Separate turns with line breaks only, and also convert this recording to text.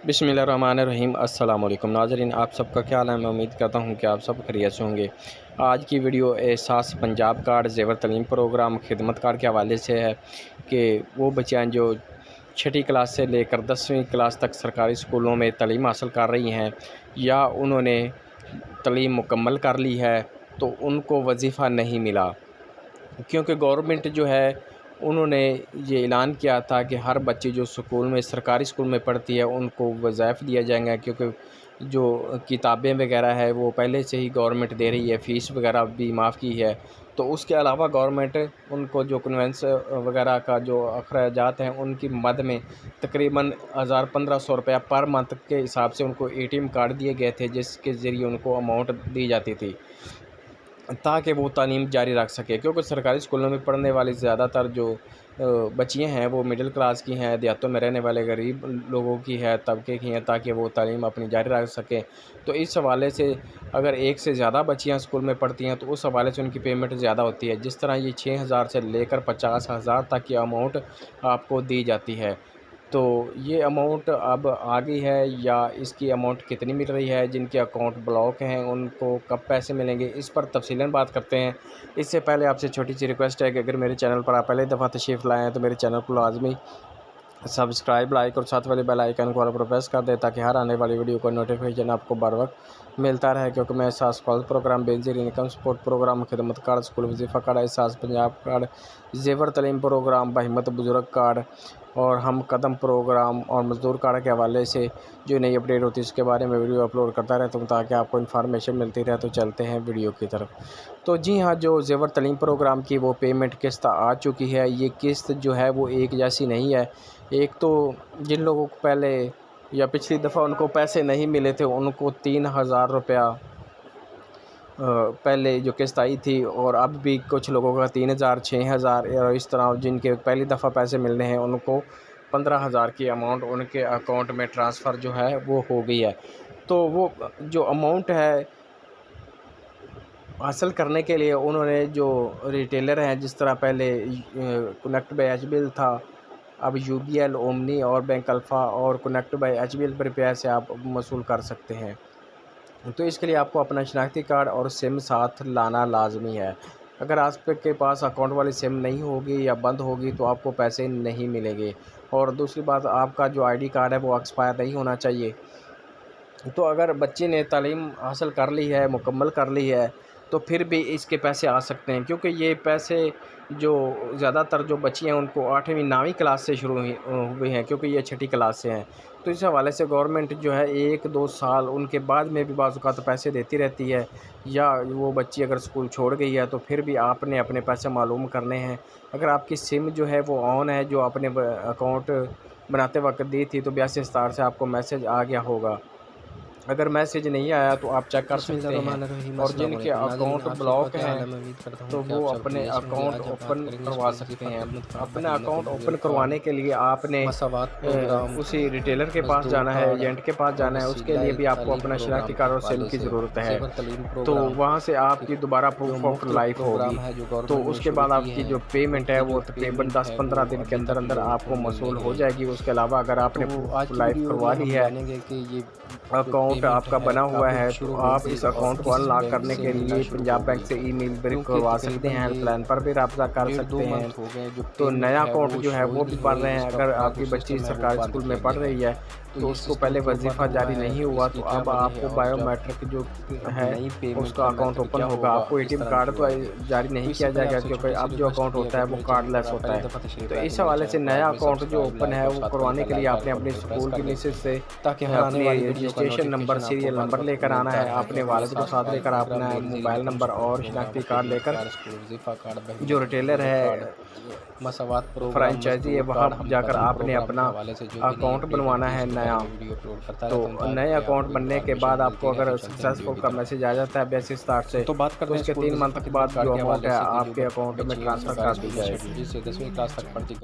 बिस्मिल्लाहिर्रहमानिर्रहीम। अस्सलाम वालेकुम नाज़रीन, आप सबका क्या हाल है। मैं उम्मीद करता हूँ कि आप सब खैरियत से होंगे। आज की वीडियो एहसास पंजाब कार्ड ज़ेवर तलीम प्रोग्राम खिदमत कार्ड के हवाले से है कि वो बच्चियाँ जो छठी क्लास से लेकर 10वीं क्लास तक सरकारी स्कूलों में तलीम हासिल कर रही हैं या उन्होंने तलीम मुकम्मल कर ली है तो उनको वजीफ़ा नहीं मिला, क्योंकि गवर्नमेंट जो है उन्होंने ये ऐलान किया था कि हर बच्ची जो स्कूल में सरकारी स्कूल में पढ़ती है उनको वज़ाइफ दिया जाएगा, क्योंकि जो किताबें वगैरह है वो पहले से ही गवर्नमेंट दे रही है, फ़ीस वगैरह भी माफ़ की है। तो उसके अलावा गवर्नमेंट उनको जो कन्वेंस वगैरह का जो अखराजात हैं उनकी मद में तकरीबन 1500 रुपया पर मंथ के हिसाब से उनको एटीएम कार्ड दिए गए थे, जिसके ज़रिए उनको अमाउंट दी जाती थी ताकि वो तालीम जारी रख सके। क्योंकि सरकारी स्कूलों में पढ़ने वाली ज़्यादातर जो बच्चियाँ हैं वो मिडिल क्लास की हैं, देहातों में रहने वाले गरीब लोगों की है, तबके की हैं, ताकि वो तालीम अपनी जारी रख सकें। तो इस हवाले से अगर एक से ज़्यादा बच्चियाँ स्कूल में पढ़ती हैं तो उस हवाले से उनकी पेमेंट ज़्यादा होती है। जिस तरह ये 6000 से लेकर 50,000 तक की अमाउंट आपको दी जाती है। तो ये अमाउंट अब आ गई है या इसकी अमाउंट कितनी मिल रही है, जिनके अकाउंट ब्लॉक हैं उनको कब पैसे मिलेंगे, इस पर तफसीलन बात करते हैं। इससे पहले आपसे छोटी सी रिक्वेस्ट है कि अगर मेरे चैनल पर आप पहली दफ़ा तशरीफ़ लाएँ हैं तो मेरे चैनल को लाजमी सब्सक्राइब, लाइक और साथ वाले बेल आइकन को ऑल पर प्रेस कर दें ताकि हर आने वाली वीडियो का नोटिफिकेशन आपको बर वक्त मिलता रहे। क्योंकि मैं Ehsaas college program, Benazir income support program, Khidmat card, school Wazifa card, Ehsaas Punjab card, ज़ेवर तलीम प्रोग्राम, बहिम्मत बुजुर्ग कार्ड और हम कदम प्रोग्राम और मज़दूर कार्ड के हवाले से जो नई अपडेट होती है उसके बारे में वीडियो अपलोड करता रहता हूँ ताकि आपको इन्फॉर्मेशन मिलती रहे। तो चलते हैं वीडियो की तरफ। तो जी हाँ, जो ज़ेवर तलीम प्रोग्राम की वो पेमेंट किस्त आ चुकी है। ये किस्त जो है वो एक जैसी नहीं है। एक तो जिन लोगों को पहले या पिछली दफ़ा उनको पैसे नहीं मिले थे उनको 3000 रुपया पहले जो किस्त आई थी, और अब भी कुछ लोगों का 3000, 6000 और इस तरह जिनके पहली दफ़ा पैसे मिलने हैं उनको 15,000 की अमाउंट उनके अकाउंट में ट्रांसफ़र जो है वो हो गई है। तो वो जो अमाउंट है हासिल करने के लिए उन्होंने जो रिटेलर हैं, जिस तरह पहले कनेक्ट बाय एचबीएल था, अब यूबीएल, ओमनी और बैंक अल्फ़ा और कनेक्ट बाय एचबीएल रुपये से आप वसूल कर सकते हैं। तो इसके लिए आपको अपना शनाख्ती कार्ड और सिम साथ लाना लाजमी है। अगर आपके पास अकाउंट वाली सिम नहीं होगी या बंद होगी तो आपको पैसे नहीं मिलेंगे। और दूसरी बात, आपका जो आईडी कार्ड है वो एक्सपायर नहीं होना चाहिए। तो अगर बच्चे ने तालीम हासिल कर ली है, मुकम्मल कर ली है, तो फिर भी इसके पैसे आ सकते हैं, क्योंकि ये पैसे जो ज़्यादातर जो बच्ची हैं उनको 8वीं 9वीं क्लास से शुरू हुए हैं, क्योंकि ये छठी क्लास से हैं। तो इस हवाले से गवर्नमेंट जो है 1-2 साल उनके बाद में भी बाज़ औक़ात पैसे देती रहती है, या वो बच्ची अगर स्कूल छोड़ गई है तो फिर भी आपने अपने पैसे मालूम करने हैं। अगर आपकी सिम जो है वो ऑन है, जो आपने अकाउंट बनाते वक्त दी थी, तो 82 स्टार से आपको मैसेज आ गया होगा। अगर मैसेज नहीं आया तो आप चेक कर सकते हैं। और जिनके अकाउंट ब्लॉक हैं तो वो अपने अकाउंट ओपन करवा सकते हैं। अपना अकाउंट ओपन करवाने के लिए आपने उसी रिटेलर के पास जाना है, एजेंट के पास जाना है। उसके लिए भी आपको अपना शनाख्ती कार्ड और सिम की ज़रूरत है। तो वहाँ से आपकी दोबारा प्रूफ ऑफ लाइफ होगी। तो उसके बाद आपकी जो पेमेंट है वो तकरीबन 10-15 दिन के अंदर अंदर आपको मसूल हो जाएगी। उसके अलावा अगर आपने लाइफ करवा ली है, अकाउंट आपका बना हुआ है, तो आप इस अकाउंट को अनलॉक करने के लिए पंजाब बैंक से ईमेल भी करवा सकते हैं, हेल्पलाइन पर भी रब्ता कर सकते हैं। तो नया अकाउंट जो है वो भी पढ़ रहे हैं। अगर आपकी बच्ची सरकारी स्कूल में पढ़ रही है तो उसको पहले वजीफ़ा जारी नहीं हुआ, तो अब आपको बायोमेट्रिक जो है उसका अकाउंट ओपन होगा। आपको एटीएम कार्ड तो जारी नहीं किया जाएगा, क्योंकि अब जो अकाउंट होता है वो कार्डलेस होता है। तो इस हवाले से नया अकाउंट जो ओपन है वो करवाने के लिए आपने अपने स्कूल की मिसेज से अपनी रजिस्ट्रेशन नंबर, सीरियल नंबर लेकर आना है। अपने वालिद को साथ लेकर अपना मोबाइल नंबर और शनाख्ती कार्ड लेकर जो रिटेलर है, फ्रेंचाइजी है, वहाँ जाकर आपने अपना अकाउंट बनवाना है नया। तो नए अकाउंट बनने के बाद आपको अगर सक्सेसफुल का मैसेज आ जाता है 82 स्टार से, तो बात करते हैं उसके 3 मंथ के बाद जो अमाउंट है आपके अकाउंट में ट्रांसफ़र कर दी जाएगी।